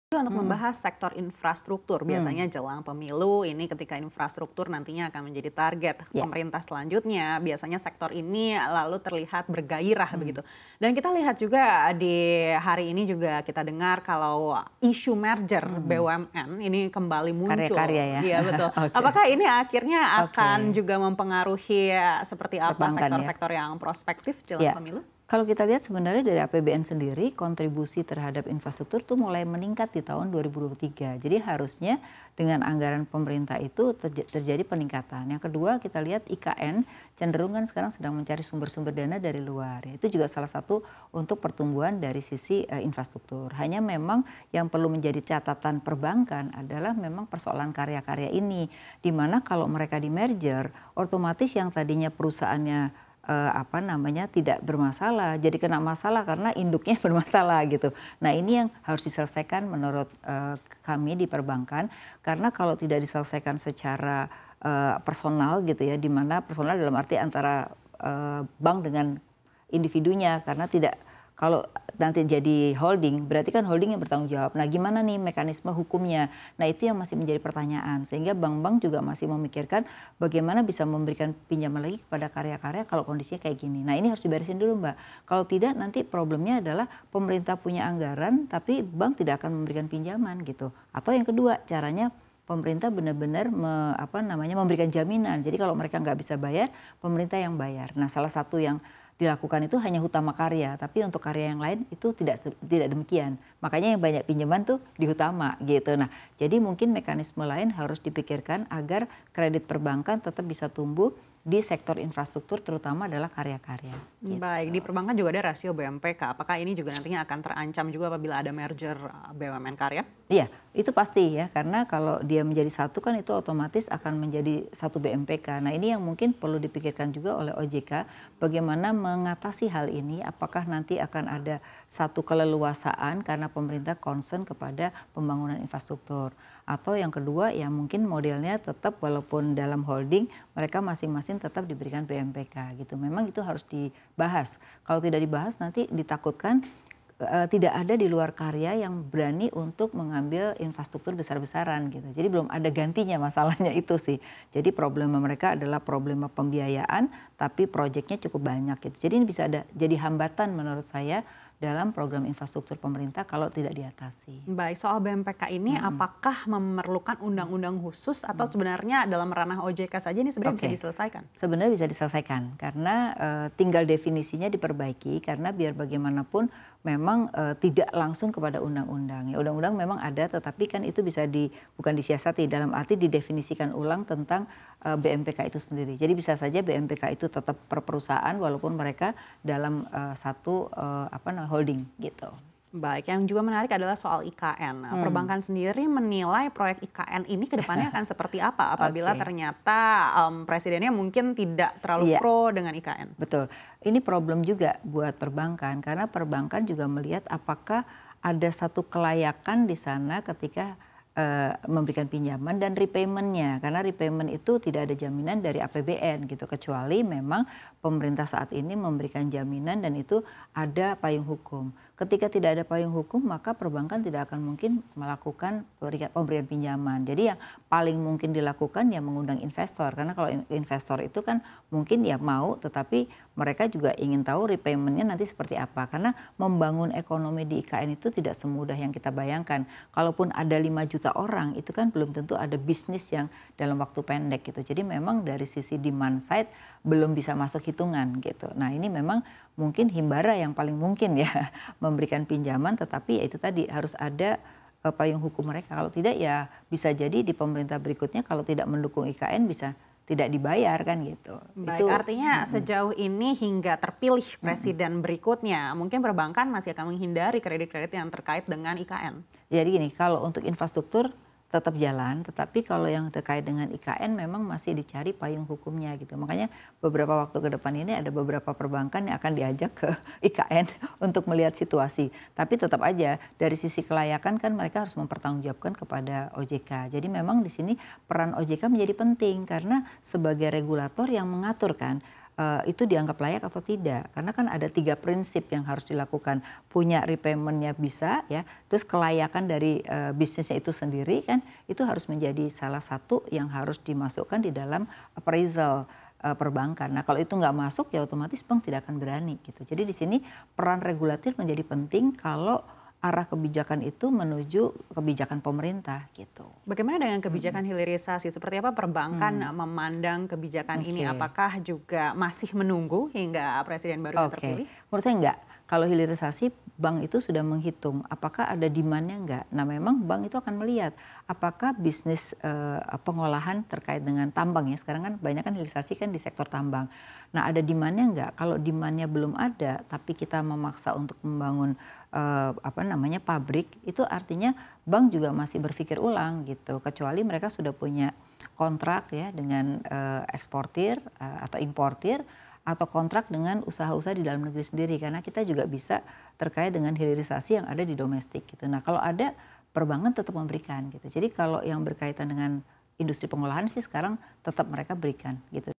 Untuk membahas sektor infrastruktur, biasanya jelang pemilu ini ketika infrastruktur nantinya akan menjadi target pemerintah selanjutnya, biasanya sektor ini lalu terlihat bergairah begitu. Dan kita lihat juga di hari ini juga kita dengar kalau isu merger BUMN ini kembali muncul. Karya-karya ya. Iya betul. Apakah ini akhirnya akan juga mempengaruhi seperti apa sektor-sektor yang prospektif jelang pemilu? Kalau kita lihat sebenarnya dari APBN sendiri kontribusi terhadap infrastruktur tuh mulai meningkat di tahun 2023. Jadi harusnya dengan anggaran pemerintah itu terjadi peningkatan. Yang kedua kita lihat IKN cenderung kan sekarang sedang mencari sumber-sumber dana dari luar. Itu juga salah satu untuk pertumbuhan dari sisi infrastruktur. Hanya memang yang perlu menjadi catatan perbankan adalah memang persoalan karya-karya ini. Di mana kalau mereka di merger otomatis yang tadinya perusahaannya tidak bermasalah, jadi kena masalah karena induknya bermasalah gitu. Nah ini yang harus diselesaikan menurut kami di perbankan, karena kalau tidak diselesaikan secara personal gitu ya, di mana personal dalam arti antara bank dengan individunya, karena tidak, kalau nanti jadi holding, berarti kan holding yang bertanggung jawab. Nah gimana nih mekanisme hukumnya? Nah itu yang masih menjadi pertanyaan. Sehingga bank-bank juga masih memikirkan bagaimana bisa memberikan pinjaman lagi kepada karya-karya kalau kondisinya kayak gini. Nah ini harus diberesin dulu Mbak. Kalau tidak nanti problemnya adalah pemerintah punya anggaran tapi bank tidak akan memberikan pinjaman gitu. Atau yang kedua caranya pemerintah benar-benar memberikan jaminan. Jadi kalau mereka nggak bisa bayar, pemerintah yang bayar. Nah salah satu yang dilakukan itu hanya Hutama Karya, tapi untuk karya yang lain itu tidak demikian. Makanya yang banyak pinjaman tuh di Hutama gitu. Nah, jadi mungkin mekanisme lain harus dipikirkan agar kredit perbankan tetap bisa tumbuh di sektor infrastruktur, terutama adalah karya-karya. Gitu. Baik, di perbankan juga ada rasio BMPK. Apakah ini juga nantinya akan terancam juga apabila ada merger BUMN karya? Iya, itu pasti ya, karena kalau dia menjadi satu kan itu otomatis akan menjadi satu BMPK. Nah ini yang mungkin perlu dipikirkan juga oleh OJK, bagaimana mengatasi hal ini, apakah nanti akan ada satu keleluasaan karena pemerintah concern kepada pembangunan infrastruktur. Atau yang kedua ya mungkin modelnya tetap walaupun dalam holding mereka masing-masing tetap diberikan BMPK gitu. Memang itu harus dibahas. Kalau tidak dibahas nanti ditakutkan tidak ada di luar karya yang berani untuk mengambil infrastruktur besar-besaran gitu. Jadi belum ada gantinya masalahnya itu sih. Jadi problema mereka adalah problema pembiayaan tapi proyeknya cukup banyak gitu. Jadi ini bisa jadi hambatan menurut saya dalam program infrastruktur pemerintah kalau tidak diatasi. Baik, soal BMPK ini apakah memerlukan undang-undang khusus atau sebenarnya dalam ranah OJK saja ini sebenarnya bisa diselesaikan? Sebenarnya bisa diselesaikan karena tinggal definisinya diperbaiki, karena biar bagaimanapun memang tidak langsung kepada undang-undang. Ya, undang-undang memang ada tetapi kan itu bisa bukan disiasati, dalam arti didefinisikan ulang tentang BMPK itu sendiri. Jadi bisa saja BMPK itu tetap per perusahaan walaupun mereka dalam satu holding gitu. Baik, yang juga menarik adalah soal IKN. Perbankan sendiri menilai proyek IKN ini ke depannya akan seperti apa apabila ternyata presidennya mungkin tidak terlalu pro dengan IKN. Betul, ini problem juga buat perbankan karena perbankan juga melihat apakah ada satu kelayakan di sana ketika memberikan pinjaman dan repaymentnya, karena repayment itu tidak ada jaminan dari APBN gitu, kecuali memang pemerintah saat ini memberikan jaminan dan itu ada payung hukum. Ketika tidak ada payung hukum maka perbankan tidak akan mungkin melakukan pemberian pinjaman. Jadi yang paling mungkin dilakukan ya mengundang investor, karena kalau investor itu kan mungkin ya mau tetapi mereka juga ingin tahu repaymentnya nanti seperti apa, karena membangun ekonomi di IKN itu tidak semudah yang kita bayangkan. Kalaupun ada 5 juta orang itu kan belum tentu ada bisnis yang dalam waktu pendek gitu. Jadi memang dari sisi demand side belum bisa masuk hitungan gitu. Nah ini memang mungkin Himbara yang paling mungkin ya memberikan pinjaman, tetapi ya itu tadi harus ada payung hukum mereka. Kalau tidak ya bisa jadi di pemerintah berikutnya kalau tidak mendukung IKN bisa tidak dibayar kan gitu. Baik, itu, artinya sejauh ini hingga terpilih presiden berikutnya, mungkin perbankan masih akan menghindari kredit-kredit yang terkait dengan IKN. Jadi gini, kalau untuk infrastruktur tetap jalan, tetapi kalau yang terkait dengan IKN memang masih dicari payung hukumnya gitu. Makanya beberapa waktu ke depan ini ada beberapa perbankan yang akan diajak ke IKN untuk melihat situasi. Tapi tetap aja dari sisi kelayakan kan mereka harus mempertanggungjawabkan kepada OJK. Jadi memang di sini peran OJK menjadi penting karena sebagai regulator yang mengaturkan itu dianggap layak atau tidak. Karena kan ada 3 prinsip yang harus dilakukan. Punya repayment-nya bisa ya, terus kelayakan dari bisnisnya itu sendiri kan, itu harus menjadi salah satu yang harus dimasukkan di dalam appraisal perbankan. Nah kalau itu nggak masuk ya otomatis bank tidak akan berani gitu. Jadi di sini peran regulatif menjadi penting kalau arah kebijakan itu menuju kebijakan pemerintah gitu. Bagaimana dengan kebijakan hilirisasi? Seperti apa perbankan memandang kebijakan ini? Apakah juga masih menunggu hingga presiden baru terpilih? Menurut saya enggak. Kalau hilirisasi bank itu sudah menghitung apakah ada demand-nya enggak. Nah memang bank itu akan melihat apakah bisnis pengolahan terkait dengan tambang ya. Sekarang kan banyak kan hilirisasi kan di sektor tambang. Nah ada demand-nya enggak? Kalau demand-nya belum ada tapi kita memaksa untuk membangun pabrik, itu artinya bank juga masih berpikir ulang gitu. Kecuali mereka sudah punya kontrak ya dengan eksportir atau importir, atau kontrak dengan usaha-usaha di dalam negeri sendiri, karena kita juga bisa terkait dengan hilirisasi yang ada di domestik gitu. Nah kalau ada, perbankan tetap memberikan gitu. Jadi kalau yang berkaitan dengan industri pengolahan sih sekarang tetap mereka berikan gitu.